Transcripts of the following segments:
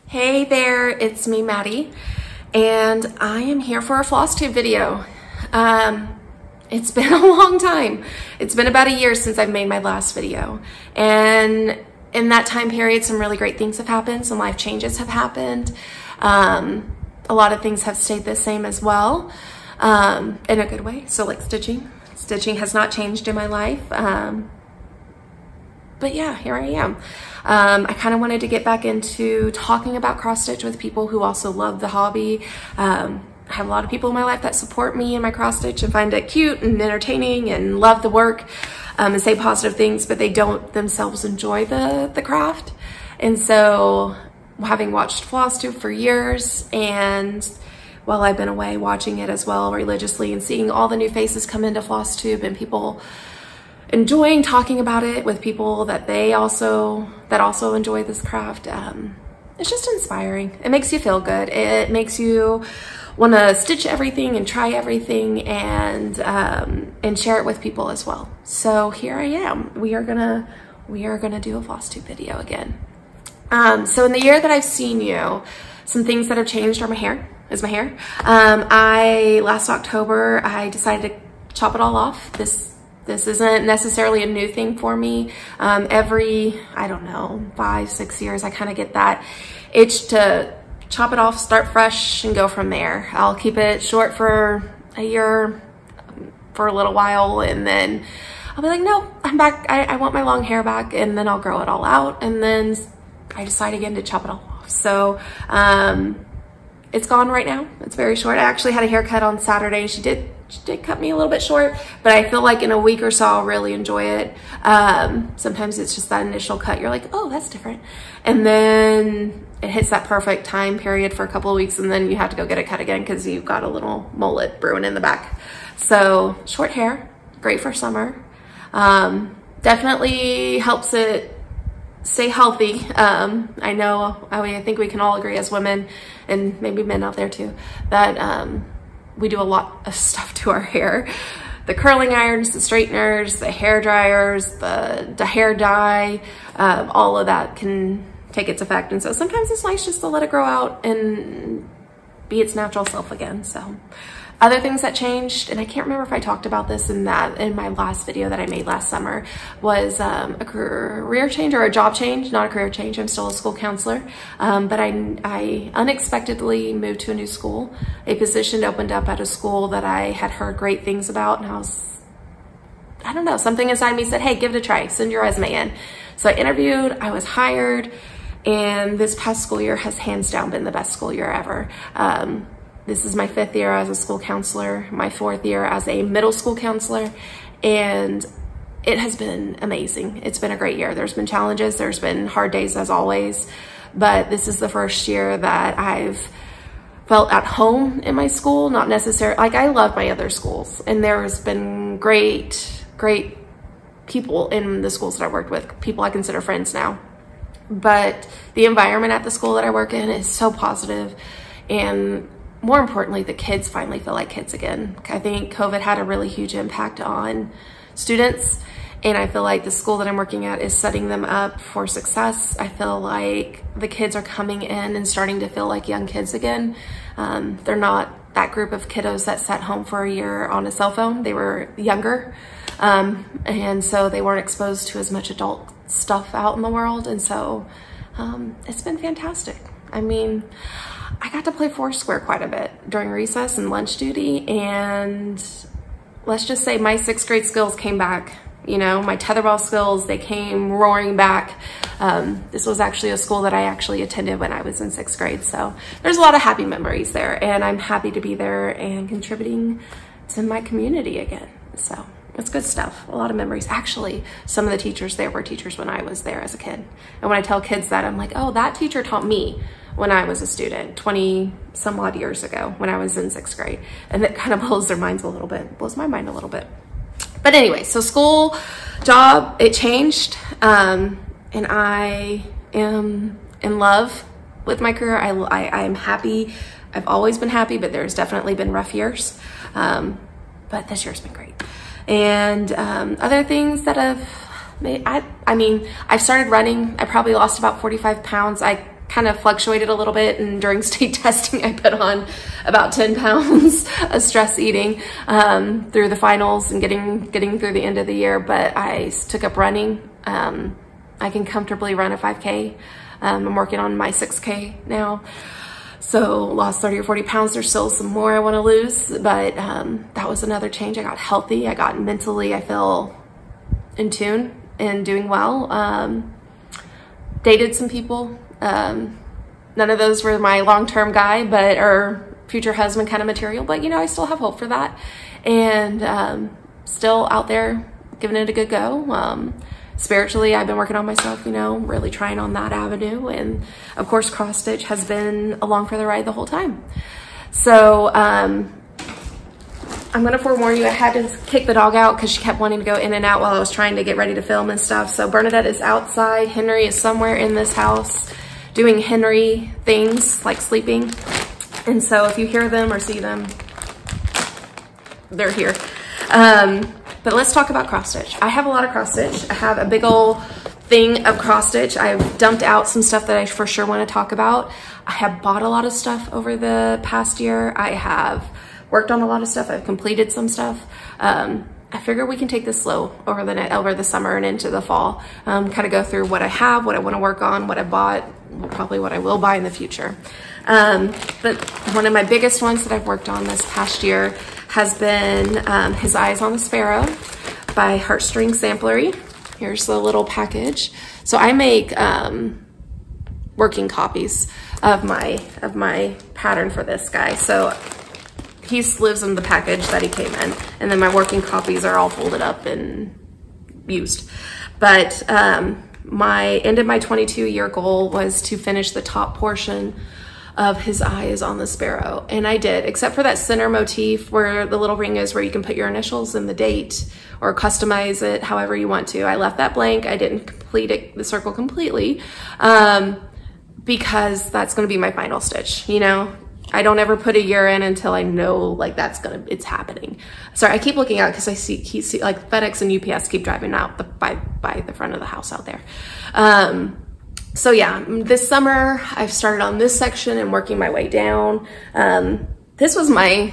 Hey there, it's me, Maddie, and I am here for a floss tube video. It's been a long time. It's been about a year since I've made my last video, and in that time period, some really great things have happened, some life changes have happened. A lot of things have stayed the same as well, in a good way. So like stitching. Stitching has not changed in my life. But yeah, here I am. I kind of wanted to get back into talking about cross stitch with people who also love the hobby. I have a lot of people in my life that support me in my cross stitch and find it cute and entertaining and love the work, and say positive things, but they don't themselves enjoy the craft. And so having watched floss tube for years, and while I've been away watching it as well religiously and seeing all the new faces come into floss tube and people enjoying talking about it with people that also enjoy this craft, it's just inspiring. It makes you feel good. It makes you want to stitch everything and try everything and share it with people as well. So here I am. We are gonna do a floss tube video again. So in the year that I've seen you, some things that have changed are my hair. Last October I decided to chop it all off. This isn't necessarily a new thing for me. Every, I don't know, 5-6 years, I kind of get that itch to chop it off, start fresh, and go from there. I'll keep it short for a year, for a little while, and then I'll be like, no, I'm back. I want my long hair back, and then I'll grow it all out, and then I decide again to chop it all off. So it's gone right now. It's very short. I actually had a haircut on Saturday. She did cut me a little bit short, but I feel like in a week or so I'll really enjoy it. Sometimes it's just that initial cut. You're like, oh, that's different. And then it hits that perfect time period for a couple of weeks, and then you have to go get it cut again because you've got a little mullet brewing in the back. So short hair, great for summer. Definitely helps it stay healthy. I think we can all agree as women, and maybe men out there too, that we do a lot of stuff to our hair. The curling irons, the straighteners, the hair dryers, the hair dye, all of that can take its effect. And so sometimes it's nice just to let it grow out and be its natural self again. So other things that changed, and I can't remember if I talked about this in my last video that I made last summer, was a career change or a job change, not a career change. I'm still a school counselor, but I unexpectedly moved to a new school. A position opened up at a school that I had heard great things about, and I don't know, something inside me said, hey, give it a try, send your resume in. So I interviewed, I was hired, and this past school year has hands down been the best school year ever. This is my 5th year as a school counselor, my 4th year as a middle school counselor, and it has been amazing. It's been a great year. There's been challenges, there's been hard days as always, but this is the first year that I've felt at home in my school, not necessarily, like I love my other schools, and there's been great people in the schools that I worked with, people I consider friends now. But the environment at the school that I work in is so positive, and more importantly, the kids finally feel like kids again. I think COVID had a really huge impact on students, and I feel like the school that I'm working at is setting them up for success. I feel like the kids are coming in and starting to feel like young kids again. They're not that group of kiddos that sat home for a year on a cell phone. They were younger, and so they weren't exposed to as much adult stuff out in the world, and so it's been fantastic. I mean, I got to play Foursquare quite a bit during recess and lunch duty, and let's just say my 6th grade skills came back. You know, my tetherball skills, they came roaring back. This was actually a school that I actually attended when I was in 6th grade, so there's a lot of happy memories there, and I'm happy to be there and contributing to my community again. So it's good stuff, a lot of memories. Actually, some of the teachers there were teachers when I was there as a kid, and when I tell kids that, I'm like, oh, that teacher taught me when I was a student 20 some odd years ago when I was in 6th grade. And that kind of blows their minds a little bit, blows my mind a little bit. But anyway, so school, job, it changed. And I am in love with my career. I'm happy. I've always been happy, but there's definitely been rough years. But this year's been great. And other things that have made, I mean, I've started running. I probably lost about 45 pounds. I kind of fluctuated a little bit, and during state testing I put on about 10 pounds of stress eating through the finals and getting through the end of the year. But I took up running. I can comfortably run a 5K. I'm working on my 6K now. So lost 30 or 40 pounds. There's still some more I want to lose, but that was another change. I got healthy. I got mentally, I feel in tune and doing well. Dated some people. None of those were my long-term guy, or future husband kind of material, but you know, I still have hope for that. And still out there giving it a good go. Spiritually, I've been working on myself, you know, really trying on that avenue. And of course, cross stitch has been along for the ride the whole time. So I'm gonna forewarn you, I had to kick the dog out because she kept wanting to go in and out while I was trying to get ready to film and stuff. So Bernadette is outside. Henry is somewhere in this house doing Henry things like sleeping. And so if you hear them or see them, they're here. But let's talk about cross stitch. I have a lot of cross stitch. I have a big old thing of cross stitch. I've dumped out some stuff that I for sure want to talk about. I have bought a lot of stuff over the past year. I have worked on a lot of stuff. I've completed some stuff. I figure we can take this slow over the summer and into the fall. Kind of go through what I have, what I want to work on, what I bought, probably what I will buy in the future. But one of my biggest ones that I've worked on this past year has been His Eyes on the Sparrow by Heartstring Samplery. Here's the little package. So I make working copies of my pattern for this guy. So he lives in the package that he came in, and then my working copies are all folded up and used. But my end of my 22-year goal was to finish the top portion of His Eyes on the Sparrow, and I did, except for that center motif where the little ring is, where you can put your initials and the date or customize it however you want to. I left that blank. I didn't complete the circle completely because that's going to be my final stitch. You know, I don't ever put a year in until I know like it's happening. Sorry, I keep looking out because I see like FedEx and UPS keep driving out by the front of the house out there. So yeah, this summer I've started on this section and working my way down. This was my,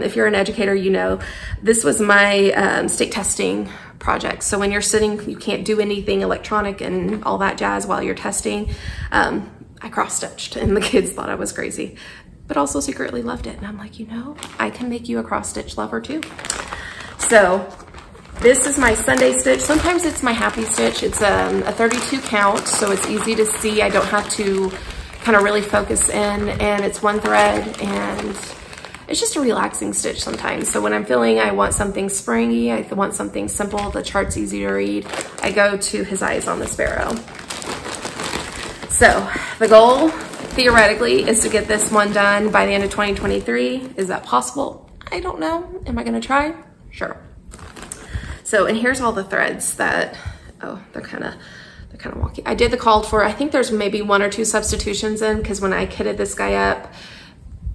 if you're an educator, you know, this was my state testing project. So when you're sitting, you can't do anything electronic and all that jazz while you're testing. I cross-stitched and the kids thought I was crazy, but also secretly loved it. And I'm like, you know, I can make you a cross-stitch lover too. So this is my Sunday stitch. Sometimes it's my happy stitch. It's a 32 count, so it's easy to see. I don't have to kind of really focus in, and it's one thread, and it's just a relaxing stitch sometimes. So when I'm feeling I want something springy, I want something simple, the chart's easy to read, I go to His Eyes on the Sparrow. So the goal, theoretically, is to get this one done by the end of 2023. Is that possible? I don't know. Am I gonna try? Sure. So, and here's all the threads that, oh, they're kind of wonky. I did the called for, I think there's maybe 1 or 2 substitutions in, because when I kitted this guy up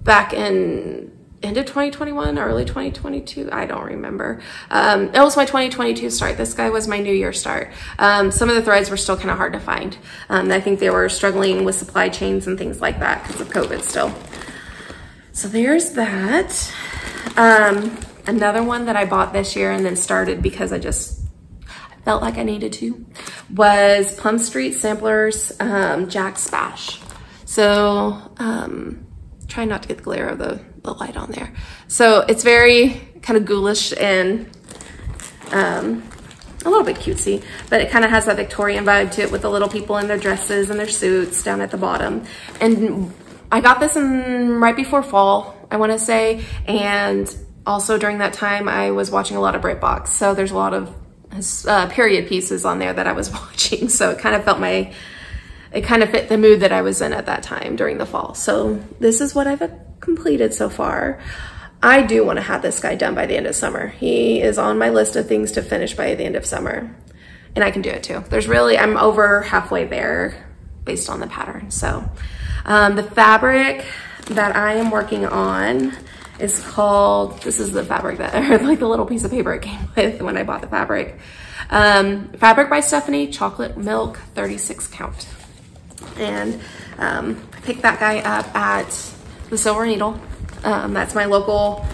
back in end of 2021, early 2022, I don't remember. It was my 2022 start. This guy was my New Year start. Some of the threads were still kind of hard to find. I think they were struggling with supply chains and things like that because of COVID still. So there's that. Another one that I bought this year and then started because I felt like I needed to was Plum Street Samplers Jack Spash. So try not to get the glare of the light on there. So it's very kind of ghoulish and a little bit cutesy, but it kind of has that Victorian vibe to it with the little people in their dresses and their suits down at the bottom. And I got this in right before fall, I want to say, and also during that time I was watching a lot of BritBox, so there's a lot of period pieces on there that I was watching, so it kind of felt it kind of fit the mood that I was in at that time during the fall. So this is what I've completed so far. I do want to have this guy done by the end of summer. He is on my list of things to finish by the end of summer, and I can do it too. I'm over halfway there based on the pattern. So the fabric that I am working on is called, this is the fabric that, or like the little piece of paper it came with when I bought the fabric. Fabric by Stephanie, chocolate milk, 36 count. And I picked that guy up at the Silver Needle. That's my local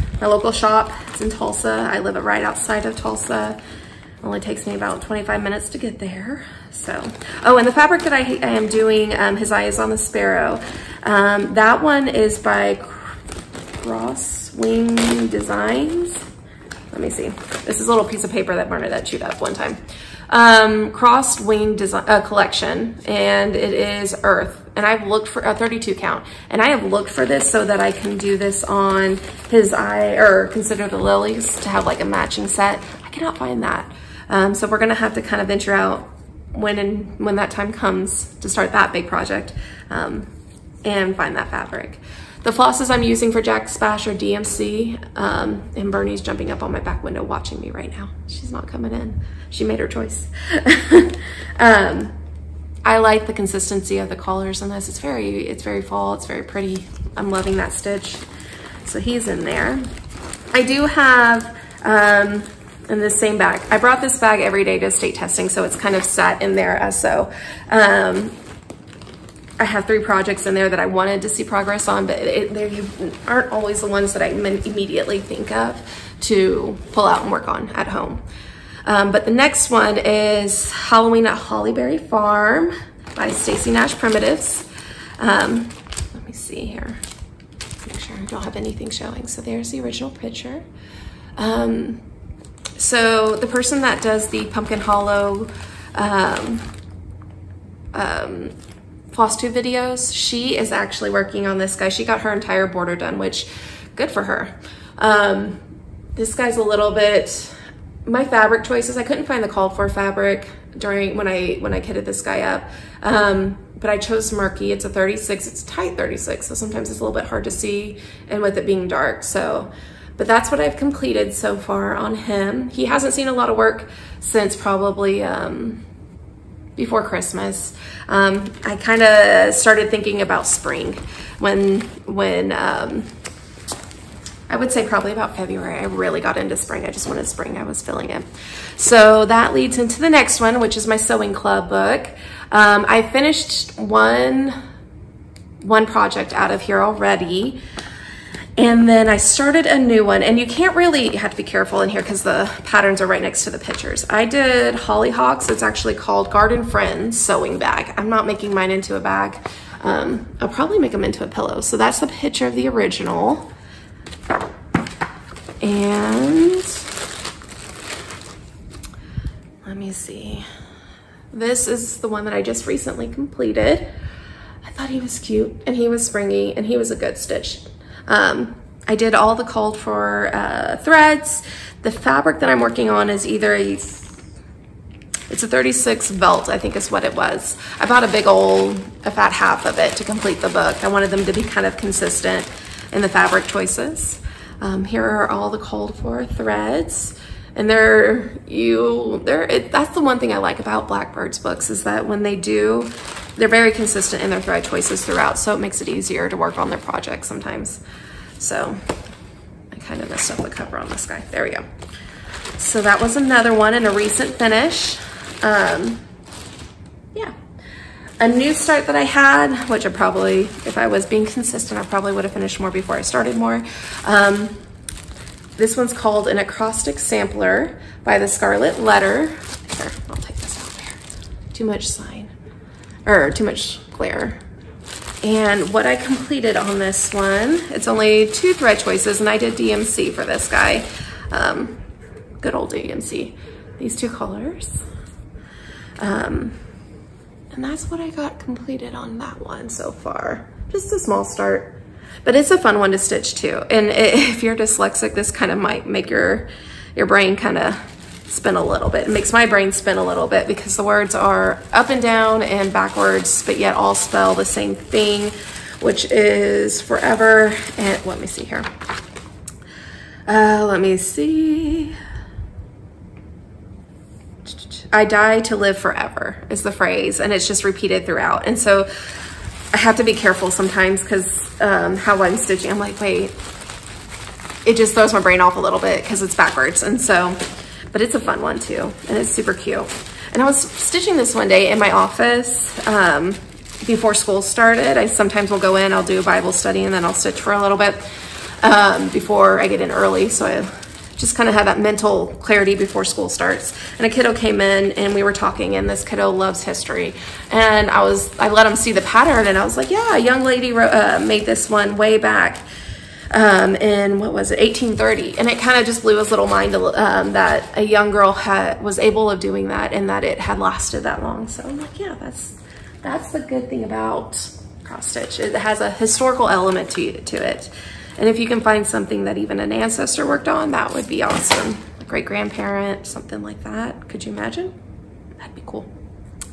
shop. It's in Tulsa. I live right outside of Tulsa. It only takes me about 25 minutes to get there. So, oh, and the fabric that I am doing, His Eye is on the Sparrow. That one is by Crosswing Designs. Let me see. This is a little piece of paper that Bernadette chewed up one time. Crosswing Design Collection, and it is Earth. And I've looked for a 32 count, and I have looked for this so that I can do this on His Eye, or Consider the Lilies, to have like a matching set. I cannot find that. So we're gonna have to kind of venture out when that time comes to start that big project, and find that fabric. The flosses I'm using for Jack Splash are DMC, and Bernie's jumping up on my back window watching me right now. She's not coming in. She made her choice. I like the consistency of the colors in this. It's very fall, it's very pretty. I'm loving that stitch. So he's in there. I do have, in this same bag, I brought this bag every day to state testing, so it's kind of sat in there as so. I have 3 projects in there that I wanted to see progress on, but they aren't always the ones that I immediately think of to pull out and work on at home. But the next one is Halloween at Hollyberry Farm by Stacy Nash Primitives. Let me see here. Make sure I don't have anything showing. So there's the original picture. So the person that does the Pumpkin Hollow floss tube videos, she is actually working on this guy. She got her entire border done, which good for her. This guy's a little bit, my fabric choices, I couldn't find the called for fabric during when I kitted this guy up, but I chose murky. It's a 36, it's a tight 36, so sometimes it's a little bit hard to see, and with it being dark. So, but that's what I've completed so far on him. He hasn't seen a lot of work since probably before Christmas. I kind of started thinking about spring when I would say probably about February, I really got into spring. I just wanted spring, I was feeling it. So that leads into the next one, which is my sewing club book. I finished one project out of here already. And then I started a new one, and you have to be careful in here because the patterns are right next to the pictures. I did Hollyhocks. It's actually called Garden Friends Sewing Bag. I'm not making mine into a bag. I'll probably make them into a pillow. So that's the picture of the original. And let me see. This is the one that I just recently completed. I thought he was cute, and he was springy, and he was a good stitch. I did all the called for threads. The fabric that I'm working on is either it's a 36 Velt, I think is what it was. I bought a fat half of it to complete the book. I wanted them to be kind of consistent in the fabric choices. Here are all the called for threads. And that's the one thing I like about Blackbird's books, is that when they do, they're very consistent in their thread choices throughout, so it makes it easier to work on their projects sometimes. So I kind of messed up the cover on this guy. There we go. So that was another one and a recent finish. Yeah. A new start that I had, which I probably, if I was being consistent, I probably would have finished more before I started more. This one's called An Acrostic Sampler by the Scarlet Letter. Here, I'll take this out there. Too much glare. And what I completed on this one, it's only 2 thread choices, and I did DMC for this guy. Good old DMC. These 2 colors. And that's what I got completed on that one so far. Just a small start. But it's a fun one to stitch too. And if you're dyslexic, this kind of might make your brain kind of spin a little bit. It makes my brain spin a little bit because the words are up and down and backwards, but yet all spell the same thing, which is forever. And let me see here. Let me see. I die to live forever is the phrase, and it's just repeated throughout. And so I have to be careful sometimes because how I'm stitching, I'm like, wait, it just throws my brain off a little bit because it's backwards. And so, but it's a fun one too, and it's super cute. And I was stitching this one day in my office, before school started. I sometimes will go in, I'll do a Bible study, and then I'll stitch for a little bit before I get in early. So I just kind of have that mental clarity before school starts. And a kiddo came in and we were talking, and this kiddo loves history. And I let him see the pattern, and I was like, yeah, a young lady made this one way back in, what was it, 1830. And it kind of just blew his little mind that a young girl was able of doing that, and that it had lasted that long. So I'm like, yeah, that's the good thing about cross stitch. It has a historical element to it. And if you can find something that even an ancestor worked on, that would be awesome. A great-grandparent, something like that. Could you imagine? That'd be cool.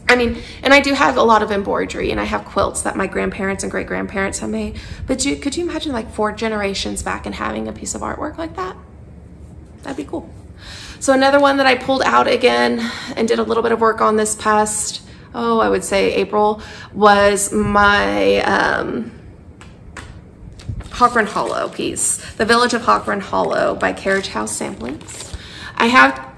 I mean, and I do have a lot of embroidery, and I have quilts that my grandparents and great-grandparents have made. But could you imagine like 4 generations back and having a piece of artwork like that? That'd be cool. So another one that I pulled out again and did a little bit of work on this past, I would say April, was my Hawk Run Hollow piece, The Village of Hawk Run Hollow by Carriage House Samplings. I have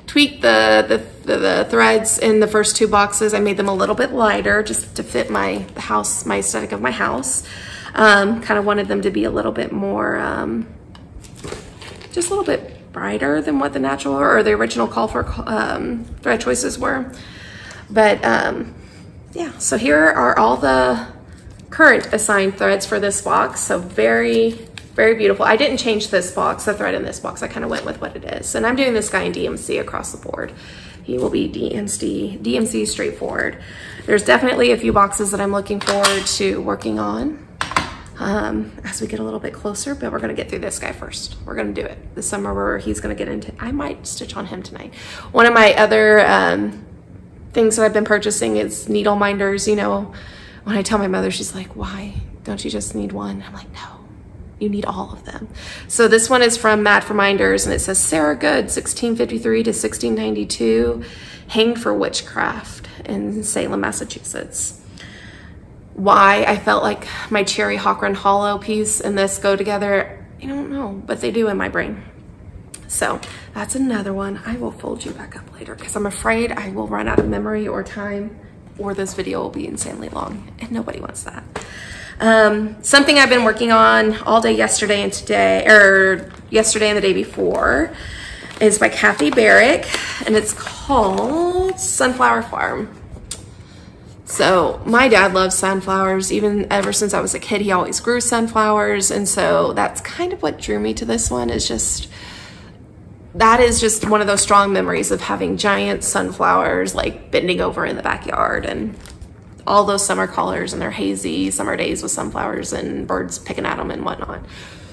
tweaked the threads in the first 2 boxes. I made them a little bit lighter just to fit my aesthetic of my house. Kind of wanted them to be a little bit more, just a little bit brighter than what the natural or the original call for thread choices were. But yeah, so here are all the current assigned threads for this box. So very, very beautiful. I didn't change this box, the thread in this box. I kind of went with what it is. And I'm doing this guy in DMC across the board. He will be DMC straightforward. There's definitely a few boxes that I'm looking forward to working on as we get a little bit closer, but we're gonna get through this guy first. We're gonna do it this summer where he's gonna get into, I might stitch on him tonight. One of my other things that I've been purchasing is needle minders. You know, when I tell my mother, she's like, why don't you just need one? I'm like, no, you need all of them. So this one is from Mad for Minders, and it says Sarah Good, 1653 to 1692, hanged for witchcraft in Salem, Massachusetts. Why I felt like my Cherry Hawk Run Hollow piece and this go together, I don't know, but they do in my brain. So that's another one. I will fold you back up later because I'm afraid I will run out of memory or time, or this video will be insanely long, and nobody wants that. Something I've been working on all day yesterday and today, or yesterday and the day before, is by Kathy Barrick, and it's called Sunflower Farm. So my dad loves sunflowers. Even ever since I was a kid, he always grew sunflowers, and so that's kind of what drew me to this one. That is just one of those strong memories of having giant sunflowers like bending over in the backyard, and all those summer colors and their hazy summer days with sunflowers and birds picking at them and whatnot.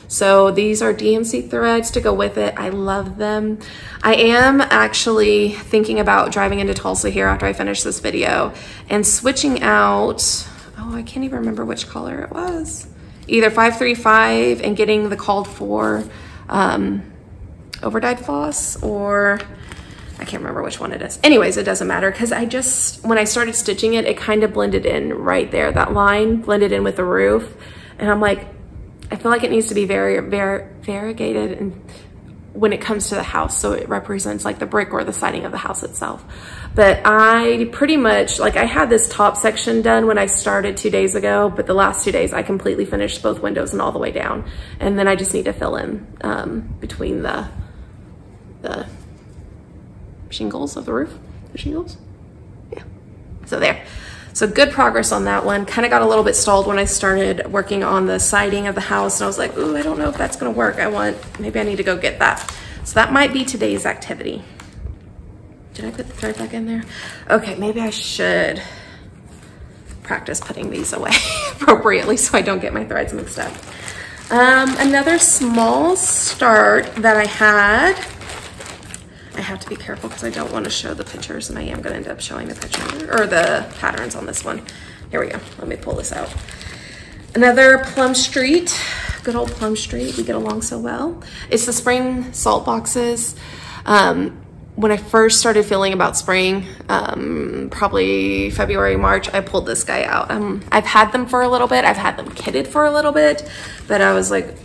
So these are DMC threads to go with it. I love them. I am actually thinking about driving into Tulsa here after I finish this video and switching out, I can't even remember which color it was. Either 535 and getting the called for overdyed floss, or I can't remember which one it is. Anyways, it doesn't matter because when I started stitching it, it kind of blended in right there. That line blended in with the roof. And I'm like, I feel like it needs to be very variegated and when it comes to the house. So it represents like the brick or the siding of the house itself. But I pretty much, like I had this top section done when I started 2 days ago, but the last 2 days I completely finished both windows and all the way down. And then I just need to fill in between the shingles of the roof, yeah. So there. So good progress on that one. Kind of got a little bit stalled when I started working on the siding of the house, and I was like, ooh, I don't know if that's gonna work. Maybe I need to go get that. So that might be today's activity. Did I put the thread back in there? Okay, maybe I should practice putting these away appropriately so I don't get my threads mixed up. Another small start that I had, I have to be careful because I don't want to show the pictures, and I am going to end up showing the picture or the patterns on this one. Here we go. Let me pull this out. Another Plum Street, good old Plum Street. We get along so well. It's the spring salt boxes. When I first started feeling about spring, probably February, March, I pulled this guy out. I've had them for a little bit. I've had them kitted for a little bit, but I was like,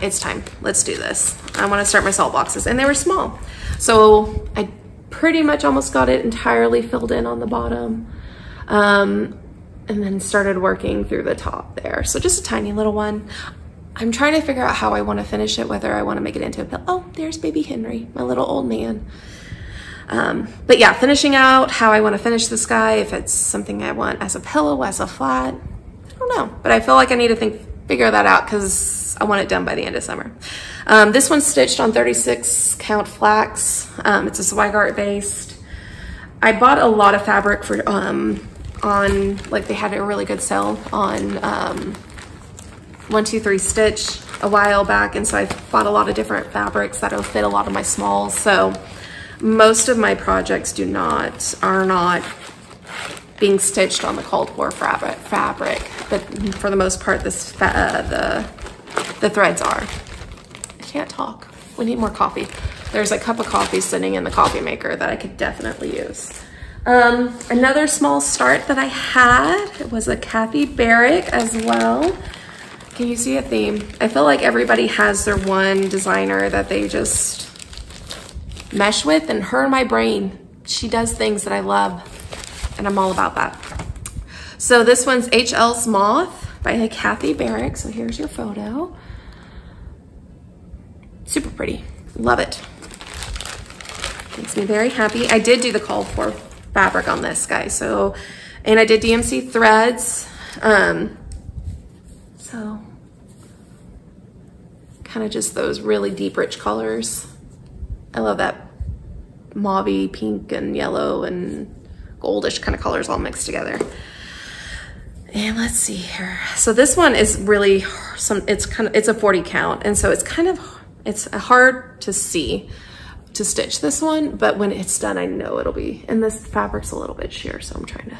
it's time. Let's do this. I want to start my salt boxes, and they were small. So I pretty much almost got it entirely filled in on the bottom. And then started working through the top there. So just a tiny little one. I'm trying to figure out how I want to finish it, whether I want to make it into a pillow. Oh, there's baby Henry, my little old man. But yeah, finishing out how I want to finish this guy, if it's something I want as a pillow, as a flat, I don't know. But I feel like I need to figure that out because I want it done by the end of summer. This one's stitched on 36 count flax. It's a Zweigart based. I bought a lot of fabric for like they had a really good sale on 1-2-3 Stitch a while back, and so I bought a lot of different fabrics that'll fit a lot of my smalls. So most of my projects are not being stitched on the called for fabric, but for the most part, the threads are. I can't talk. We need more coffee. There's a cup of coffee sitting in the coffee maker that I could definitely use. Another small start that I had was a Kathy Barrick as well. Can you see a theme? I feel like everybody has their one designer that they just mesh with, and her in my brain, she does things that I love, and I'm all about that. So this one's HL's Moth by Kathy Barrick. So here's your photo. Super pretty, love it. Makes me very happy. I did do the call for fabric on this guy, so, and I did DMC threads. So kind of just those really deep, rich colors. I love that mauvey, pink and yellow and goldish kind of colors all mixed together. And let's see here. So this one is really it's a 40 count, and so it's hard to see to stitch this one, but when it's done, I know it'll be, and this fabric's a little bit sheer, so I'm trying to,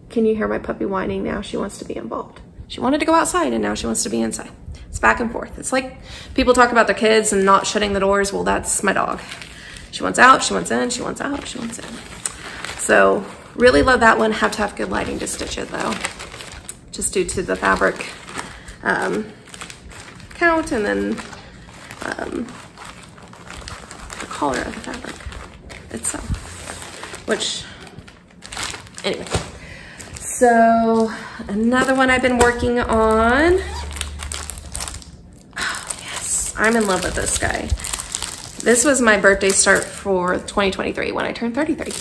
can you hear my puppy whining now? She wants to be involved. She wanted to go outside and now she wants to be inside. It's back and forth. It's like people talk about their kids and not shutting the doors. Well, that's my dog. She wants out, she wants in, she wants out, she wants in. So really love that one. Have to have good lighting to stitch it though, just due to the fabric count, and then the color of the fabric itself, which, anyway. So another one I've been working on. Oh, yes, I'm in love with this guy. This was my birthday start for 2023 when I turned 33.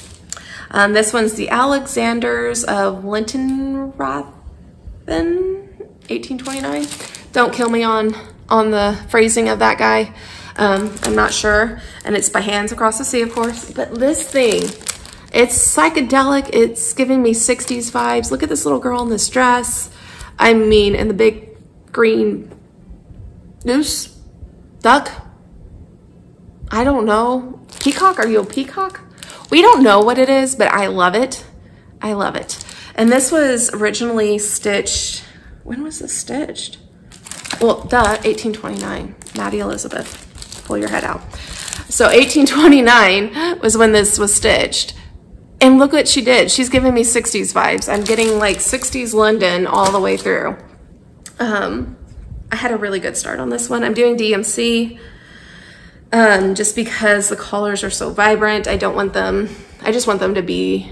This one's the Alexanders of Linton Rothen, 1829. Don't kill me on the phrasing of that guy. I'm not sure. And it's by Hands Across the Sea, of course. But this thing, it's psychedelic. It's giving me 60s vibes. Look at this little girl in this dress. I mean, and the big green goose, duck. I don't know. Peacock? Are you a peacock? We don't know what it is, but I love it. I love it. And this was originally stitched, when was this stitched? Well, 1829, Maddie Elizabeth, pull your head out. So 1829 was when this was stitched. And look what she did. She's giving me 60s vibes. I'm getting like 60s London all the way through. I had a really good start on this one. I'm doing DMC just because the colors are so vibrant. I don't want them, I just want them to be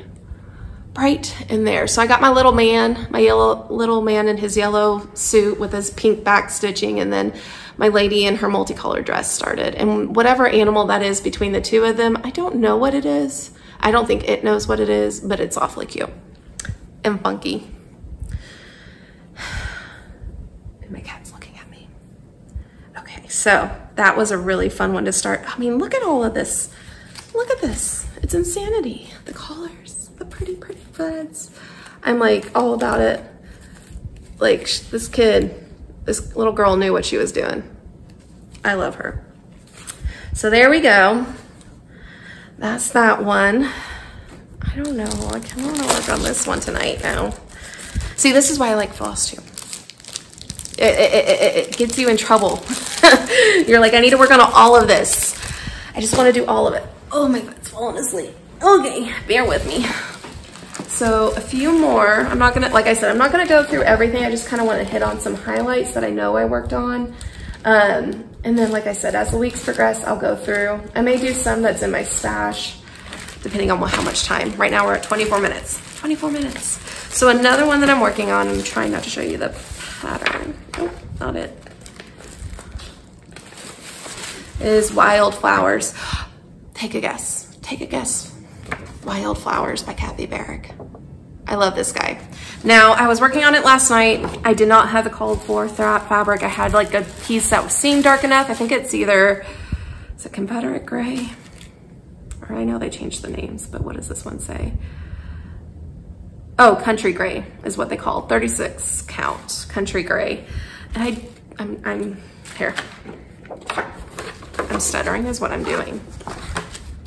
bright in there. So I got my little man, little man in his yellow suit with his pink back stitching, and then my lady in her multicolored dress started. And whatever animal that is between the two of them, I don't know what it is. I don't think it knows what it is, but it's awfully cute and funky. And my cat's looking at me. Okay, so that was a really fun one to start. I mean, look at all of this. Look at this. It's insanity. The colors, the pretty, pretty threads. I'm like all about it. Like this little girl knew what she was doing. I love her. So there we go. That's that one. I don't know. I kind of want to work on this one tonight now. See, this is why I like floss too. It gets you in trouble. You're like, I need to work on all of this. I just want to do all of it. Oh my God, it's falling asleep. Okay, bear with me. So a few more. I'm not gonna, like I said, I'm not gonna go through everything. I just kind of want to hit on some highlights that I know I worked on. And then, like I said, as the weeks progress, I'll go through. I may do some that's in my stash depending on how much time. Right now we're at 24 minutes. 24 minutes. So another one that I'm working on, I'm trying not to show you the pattern. Nope, not it. Is Wildflowers. Take a guess. Take a guess. Wildflowers by Kathy Barrick. I love this guy. Now, I was working on it last night. I did not have the called for fabric. I had like a piece that seemed dark enough. I think it's either, is it Confederate Gray? Or I know they changed the names, but what does this one say? Oh, Country Gray is what they call 36 count Country Gray. And I'm here. I'm stuttering is what I'm doing.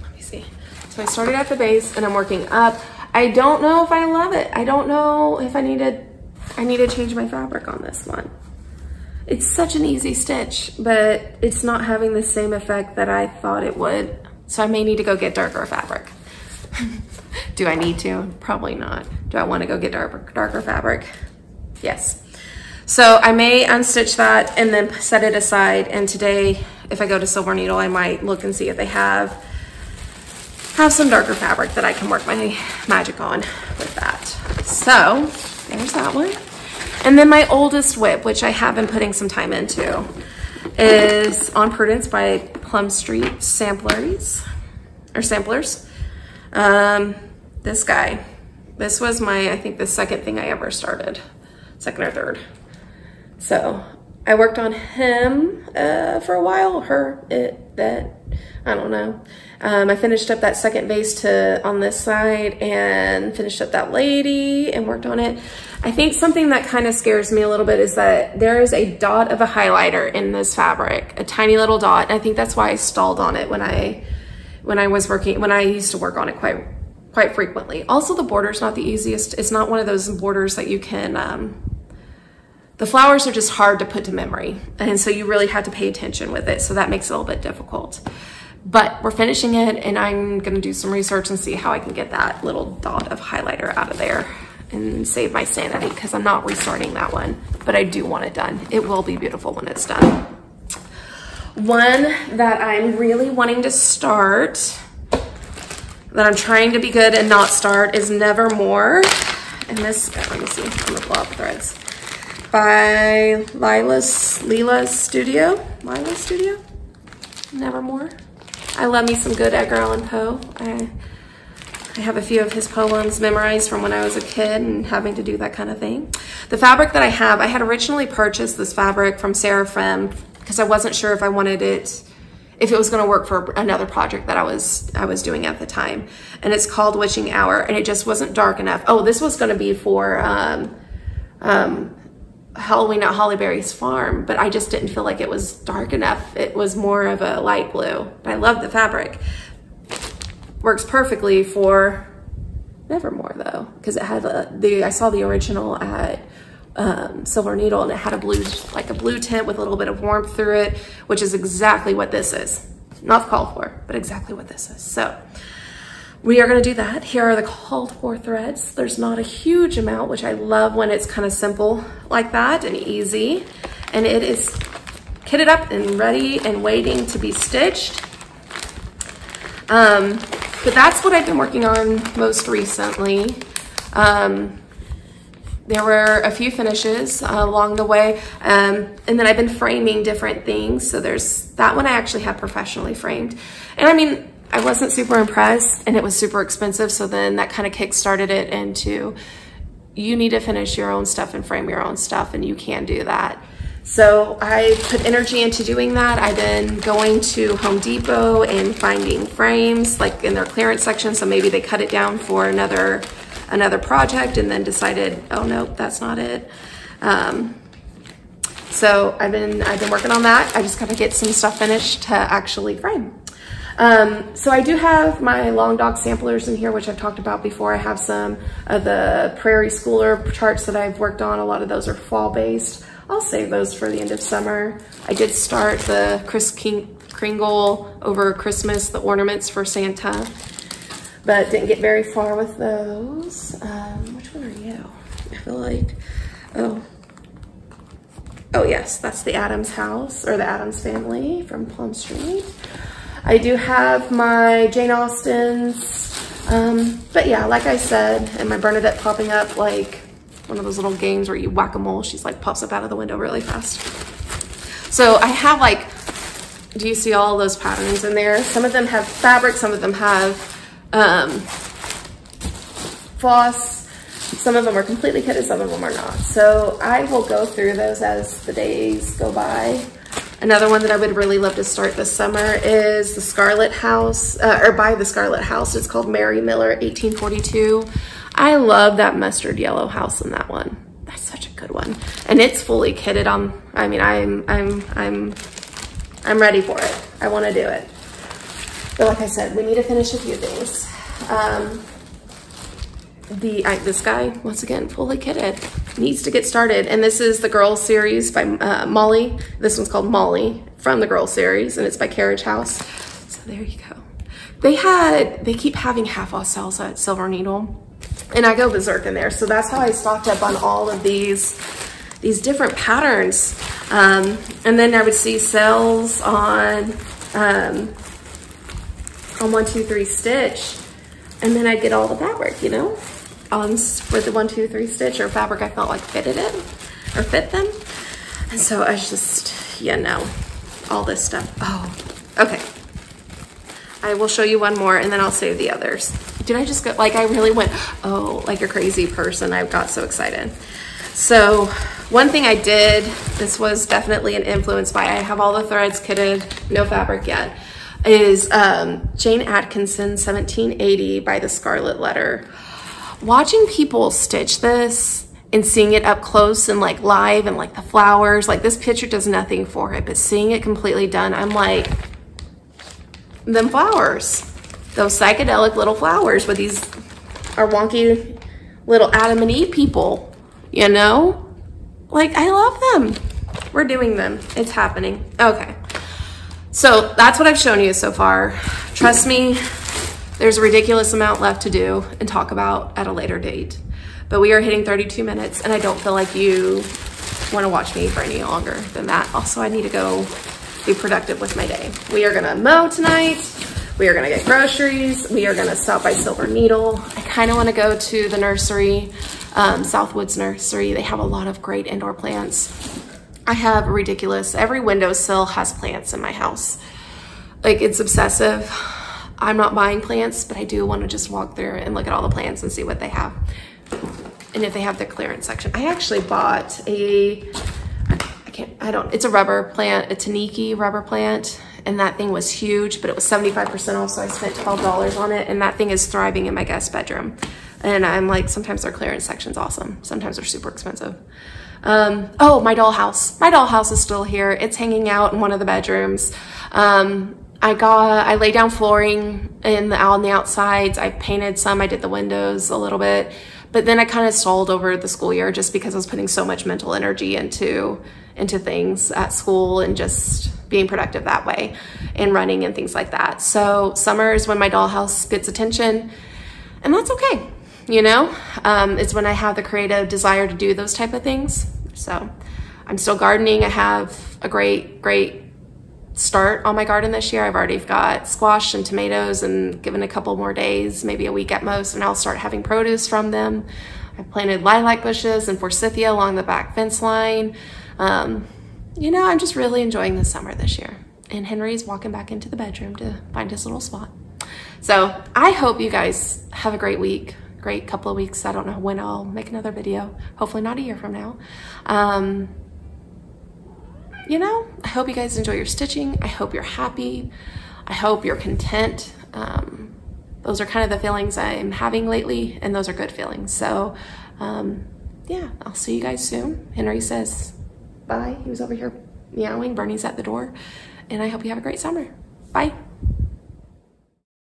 Let me see. So I started at the base and I'm working up. I don't know if I love it. I don't know if I need to change my fabric on this one. It's such an easy stitch, but it's not having the same effect that I thought it would. So I may need to go get darker fabric. Do I need to? Probably not. Do I want to go get darker fabric? Yes. So I may unstitch that and then set it aside. And today, if I go to Silver Needle, I might look and see if they have some darker fabric that I can work my magic on with that. So there's that one. And then my oldest WIP, which I have been putting some time into, is On Prudence by Plum Street Samplers. This guy. This was I think the second thing I ever started. Second or third. So I worked on him for a while, I don't know. I finished up that second base on this side and finished up that lady and worked on it. I think something that kind of scares me a little bit is that there is a dot of a highlighter in this fabric, a tiny little dot. And I think that's why I stalled on it when I used to work on it quite frequently. Also, the border's not the easiest. It's not one of those borders that you can, the flowers are just hard to put to memory. And so you really have to pay attention with it. So that makes it a little bit difficult. But we're finishing it and I'm gonna do some research and see how I can get that little dot of highlighter out of there and save my sanity because I'm not restarting that one, but I do want it done. It will be beautiful when it's done. One that I'm really wanting to start, that I'm trying to be good and not start, is Nevermore. And this, let me see, I'm gonna pull out threads. By Lila Studio. Nevermore. I love me some good Edgar Allan Poe. I have a few of his poems memorized from when I was a kid and having to do that kind of thing. The fabric that I had originally purchased this fabric from Seraphim because I wasn't sure if I wanted it, if it was gonna work for another project that I was doing at the time. And it's called Witching Hour, and it just wasn't dark enough. Oh, this was gonna be for Halloween at Hollyberry's Farm, but I just didn't feel like it was dark enough. It was more of a light blue. I love the fabric. Works perfectly for Nevermore though, because it had I saw the original at Silver Needle, and it had a blue tint with a little bit of warmth through it, which is exactly what this is. Not called for, but exactly what this is. So we are gonna do that. Here are the called for threads. There's not a huge amount, which I love when it's kind of simple like that and easy. And it is kitted up and ready and waiting to be stitched. But that's what I've been working on most recently. There were a few finishes along the way. And then I've been framing different things. So there's that one I actually had professionally framed. And I mean, I wasn't super impressed and it was super expensive. So then that kind of kick-started it into, you need to finish your own stuff and frame your own stuff, and you can do that. So I put energy into doing that. I've been going to Home Depot and finding frames like in their clearance section. So maybe they cut it down for another project and then decided, oh no, that's not it. So I've been working on that. I just gotta get some stuff finished to actually frame. So I do have my Long Dog samplers in here, which I've talked about before. I have some of the Prairie Schooler charts that I've worked on. A lot of those are fall based. I'll save those for the end of summer. I did start the Kris Kringle over Christmas, the ornaments for Santa, but didn't get very far with those. Which one are you? I feel like, oh yes, that's the Addams House, or the Addams Family from Plum Street. I do have my Jane Austen's But yeah, like I said, and my Bernadette popping up like one of those little games where you whack-a-mole, she's like pops up out of the window really fast. So I have like, do you see all those patterns in there? Some of them have fabric, some of them have floss, some of them are completely kitted, some of them are not. So I will go through those as the days go by. Another one that I would really love to start this summer is the Scarlet House, or by the Scarlet House. It's called Mary Miller 1842. I love that mustard yellow house in that one. That's such a good one. And it's fully kitted on, I mean, I'm ready for it. I want to do it. But like I said, we need to finish a few things. This guy, once again, fully kitted, needs to get started. And this is the Girls series by Molly. This one's called Molly from the Girls series, and it's by Carriage House. So there you go. They keep having half-off sales at Silver Needle, and I go berserk in there. So that's how I stocked up on all of these different patterns. And then I would see sales on 1-2-3 Stitch, and then I'd get all the fabric, you know, for the 1-2-3 Stitch or fabric I felt like fitted it or fit them. And so I just, yeah, no, all this stuff. Oh, okay. I will show you one more and then I'll save the others. Did I just go, like I really went, oh, like a crazy person. I got so excited. So one thing I did, this was definitely an influence by, I have all the threads kitted, no fabric yet, is Jane Atkinson 1780 by the Scarlet Letter. Watching people stitch this and seeing it up close and like live and like the flowers, like this picture does nothing for it, but seeing it completely done, I'm like, them flowers, those psychedelic little flowers with these are wonky little Adam and Eve people, you know? Like, I love them. We're doing them. It's happening. Okay. So that's what I've shown you so far. Trust me, there's a ridiculous amount left to do and talk about at a later date. But we are hitting 32 minutes and I don't feel like you want to watch me for any longer than that. Also, I need to go be productive with my day. We are gonna mow tonight. We are gonna get groceries. We are gonna stop by Silver Needle. I kind of want to go to the nursery, Southwoods Nursery. They have a lot of great indoor plants. I have ridiculous, every windowsill has plants in my house. Like, it's obsessive. I'm not buying plants, but I do want to just walk through and look at all the plants and see what they have. And if they have the clearance section. I actually bought it's a rubber plant, a Taniki rubber plant. And that thing was huge, but it was 75% off, so I spent $12 on it. And that thing is thriving in my guest bedroom. And I'm like, sometimes their clearance section's awesome. Sometimes they're super expensive. Oh, my dollhouse. My dollhouse is still here. It's hanging out in one of the bedrooms. I laid down flooring on the outsides. I painted some, I did the windows a little bit, but then I kind of stalled over the school year just because I was putting so much mental energy into things at school and just being productive that way and running and things like that. So summer is when my dollhouse gets attention, and that's okay. You know, it's when I have the creative desire to do those type of things. So I'm still gardening. I have a great start on my garden this year. I've already got squash and tomatoes, and given a couple more days, maybe a week at most, and I'll start having produce from them. I planted lilac bushes and forsythia along the back fence line. You know, I'm just really enjoying the summer this year. And Henry's walking back into the bedroom to find his little spot. So I hope you guys have a great week. Great couple of weeks. I don't know when I'll make another video. Hopefully not a year from now. You know, I hope you guys enjoy your stitching. I hope you're happy. I hope you're content. Those are kind of the feelings I'm having lately, and those are good feelings. So yeah, I'll see you guys soon. Henry says bye. He was over here meowing. Bernie's at the door. And I hope you have a great summer. Bye.